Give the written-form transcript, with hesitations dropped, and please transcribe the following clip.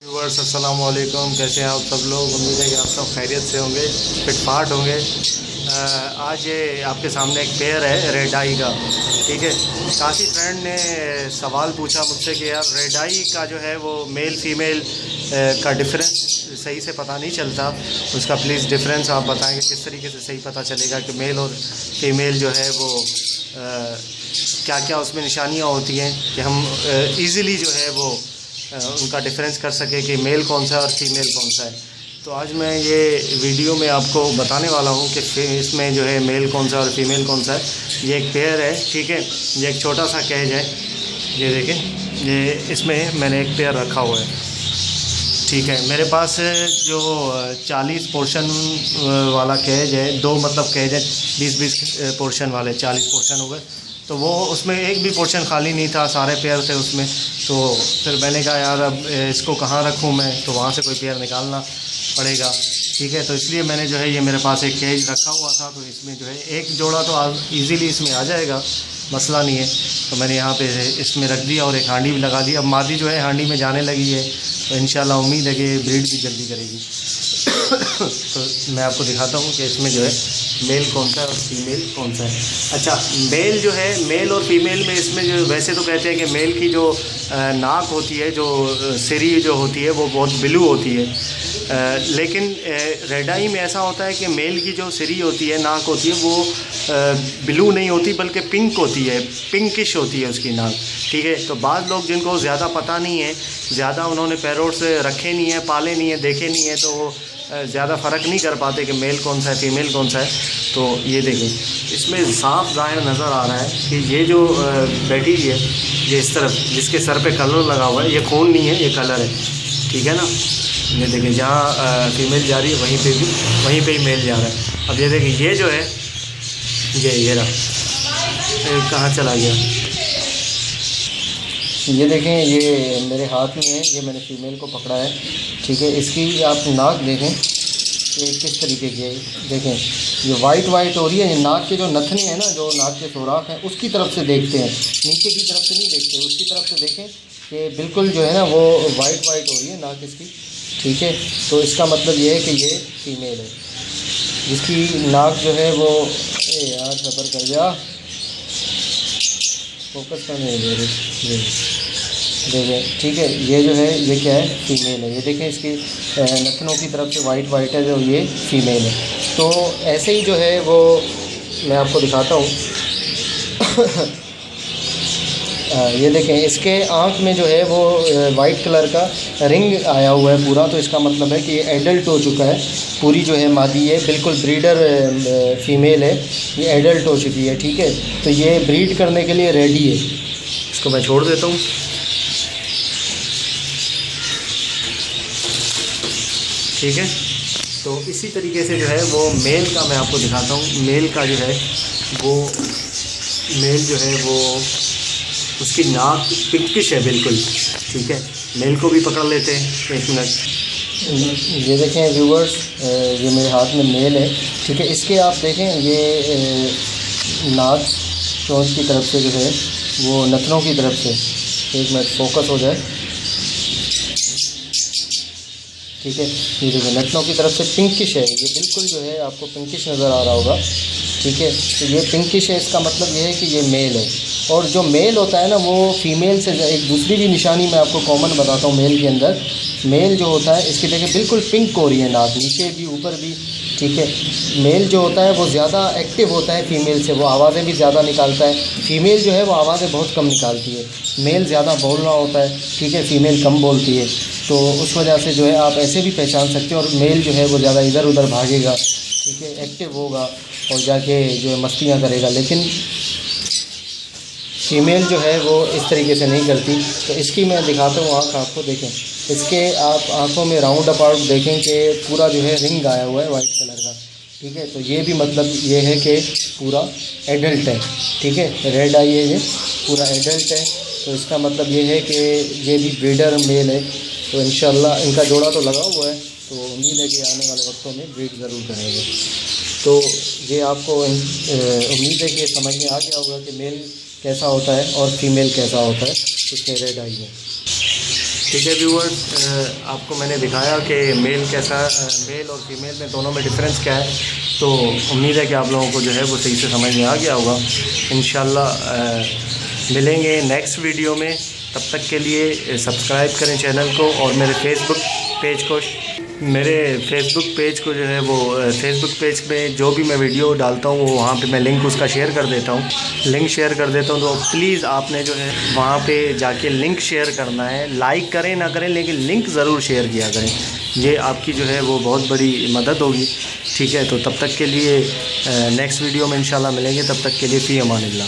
Viewers अस्सलाम वालेकुम, कैसे हैं आप सब लोग। उम्मीद है कि आप सब खैरियत से होंगे, फिटफाट होंगे। आज ये आपके सामने एक पेयर है रेड आई का, ठीक है। काफ़ी फ्रेंड ने सवाल पूछा मुझसे कि यार रेड आई का जो है वो मेल फीमेल का डिफरेंस सही से पता नहीं चलता, उसका प्लीज़ डिफरेंस आप बताएंगे किस तरीके से सही पता चलेगा कि मेल और फीमेल जो है वो क्या क्या उसमें निशानियाँ होती हैं कि हम ईज़िली जो है वो उनका डिफरेंस कर सके कि मेल कौन सा है और फीमेल कौन सा है। तो आज मैं ये वीडियो में आपको बताने वाला हूँ कि इसमें जो है मेल कौन सा और फीमेल कौन सा है। ये एक पेयर है, ठीक है। ये एक छोटा सा कैज है, ये देखें, ये इसमें मैंने एक पेयर रखा हुआ है, ठीक है। मेरे पास जो 40 पोर्शन वाला कैज है, दो मतलब कैज है 20-20 पोर्शन वाले, 40 पोर्शन हो गए। तो वो उसमें एक भी पोर्शन खाली नहीं था, सारे पेयर थे उसमें। तो फिर मैंने कहा यार अब इसको कहाँ रखूँ मैं, तो वहाँ से कोई पेयर निकालना पड़ेगा, ठीक है। तो इसलिए मैंने जो है ये मेरे पास एक केज रखा हुआ था, तो इसमें जो है एक जोड़ा तो ईज़िली इसमें आ जाएगा, मसला नहीं है। तो मैंने यहाँ पे इसमें रख दिया और एक हांडी भी लगा दी। अब मादी जो है हांडी में जाने लगी है, तो इंशाल्लाह उम्मीद है कि ब्रीड भी जल्दी करेगी। तो मैं आपको दिखाता हूँ कि इसमें जो है मेल कौन सा है और फीमेल कौन सा है। अच्छा, मेल जो है, मेल और फीमेल में इसमें जो वैसे तो कहते हैं कि मेल की जो नाक होती है, जो सिरी जो होती है वो बहुत ब्लू होती है, लेकिन रेड आई में ऐसा होता है कि मेल की जो सिरी होती है, नाक होती है, वो ब्लू नहीं होती बल्कि पिंक होती है, पिंकिश होती है उसकी नाक, ठीक है। तो बाद लोग जिनको ज़्यादा पता नहीं है, ज़्यादा उन्होंने पैरोट्स रखे नहीं है, पाले नहीं है, देखे नहीं है, तो वो ज़्यादा फ़र्क नहीं कर पाते कि मेल कौन सा है फीमेल कौन सा है। तो ये देखें, इसमें साफ ज़ाहिर नज़र आ रहा है कि ये जो बैठी है, ये इस तरफ जिसके सर पे कलर लगा हुआ है, ये खून नहीं है, ये कलर है, ठीक है ना। ये देखें, जहाँ फीमेल जा रही है वहीं पे ही मेल जा रहा है। अब ये देखें, ये जो है ये रहा, कहाँ चला गया, ये देखें, ये मेरे हाथ में है, ये मैंने फीमेल को पकड़ा है, ठीक है। इसकी आप नाक देखें, ये किस तरीके की है, देखें ये वाइट हो रही है। ये नाक के जो नथने हैं ना, जो नाक के सुराख हैं, उसकी तरफ से देखते हैं, नीचे की तरफ से नहीं देखते, उसकी तरफ से देखें कि बिल्कुल जो है ना वो वाइट हो रही है नाक इसकी, ठीक है। तो इसका मतलब ये है कि ये फीमेल है, जिसकी नाक जो है वो यार सफ़र कर जा, फोकस करने दे रही, देखें, ठीक है। ये जो है ये क्या है, फीमेल है। ये देखें, इसकी नथनों की तरफ से वाइट है, जो ये फीमेल है। तो ऐसे ही जो है वो मैं आपको दिखाता हूँ। ये देखें, इसके आँख में जो है वो वाइट कलर का रिंग आया हुआ है पूरा, तो इसका मतलब है कि ये एडल्ट हो चुका है, पूरी जो है मादी है, बिल्कुल ब्रीडर फीमेल है, ये एडल्ट हो चुकी है, ठीक है। तो ये ब्रीड करने के लिए रेडी है। इसको मैं छोड़ देता हूँ, ठीक है। तो इसी तरीके से जो है वो मेल का मैं आपको दिखाता हूँ। मेल का जो है वो मेल जो है वो उसकी नाक पिंकिश है बिल्कुल, ठीक है। मेल को भी पकड़ लेते हैं, एक मिनट। ये देखें व्यूवर्स, ये मेरे हाथ में मेल है, ठीक है। इसके आप देखें, ये नाक चोंच की तरफ से जो है वो नथनों की तरफ से, एक मिनट फोकस हो जाए, ठीक है। ये देखिए, नथनों की तरफ से पिंकिश है, ये बिल्कुल जो है आपको पिंकिश नज़र आ रहा होगा, ठीक है। तो ये पिंकिश है, इसका मतलब ये है कि ये मेल है। और जो मेल होता है ना, वो फीमेल से एक दूसरी भी निशानी मैं आपको कॉमन बताता हूँ। मेल के अंदर, मेल जो होता है, इसकी देखिए बिल्कुल पिंक हो रही है नाक, नीचे भी ऊपर भी, ठीक है। मेल जो होता है वो ज़्यादा एक्टिव होता है फीमेल से, वो आवाज़ें भी ज़्यादा निकालता है। फीमेल जो है वो आवाज़ें बहुत कम निकालती है, मेल ज़्यादा बोल रहा होता है, ठीक है, फीमेल कम बोलती है। तो उस वजह से जो है आप ऐसे भी पहचान सकते हो। और मेल जो है वो ज़्यादा इधर उधर भागेगा, ठीक है, एक्टिव होगा और जाके जो है मस्तियाँ करेगा, लेकिन फीमेल जो है वो इस तरीके से नहीं करती। तो इसकी मैं दिखाता हूँ आँख आपको, देखें, इसके आप आँखों में राउंड अबाउट देखें कि पूरा जो है रिंग आया हुआ है वाइट कलर का, ठीक है। तो ये भी मतलब ये है कि पूरा एडल्ट है, ठीक है। रेड आई है, ये पूरा एडल्ट है। तो इसका मतलब ये है कि ये भी ब्रीडर मेल है। तो इंशाल्लाह इनका जोड़ा तो लगा हुआ है, तो उम्मीद है कि आने वाले वक्तों में ब्रीड ज़रूर करेंगे। तो ये आपको उम्मीद है कि ये समझ में आ गया होगा कि मेल कैसा होता है और फीमेल कैसा होता है इसके रेड आई में। ठीक है व्यूअर्स, आपको मैंने दिखाया कि मेल और फीमेल में दोनों में डिफरेंस क्या है। तो उम्मीद है कि आप लोगों को जो है वो सही से समझ में आ गया होगा। इंशाल्लाह मिलेंगे नेक्स्ट वीडियो में। तब तक के लिए सब्सक्राइब करें चैनल को, और मेरे फेसबुक पेज को जो है वो फेसबुक पेज पे जो भी मैं वीडियो डालता हूँ वो वहाँ पे मैं लिंक उसका शेयर कर देता हूँ। तो प्लीज़ आपने जो है वहाँ पे जाके लिंक शेयर करना है। लाइक करें ना करें, लेकिन लिंक ज़रूर शेयर किया करें। ये आपकी जो है वो बहुत बड़ी मदद होगी। ठीक है, तो तब तक के लिए नेक्स्ट वीडियो में इंशाल्लाह मिलेंगे। तब तक के लिए फ़ी अमानिल्लाह।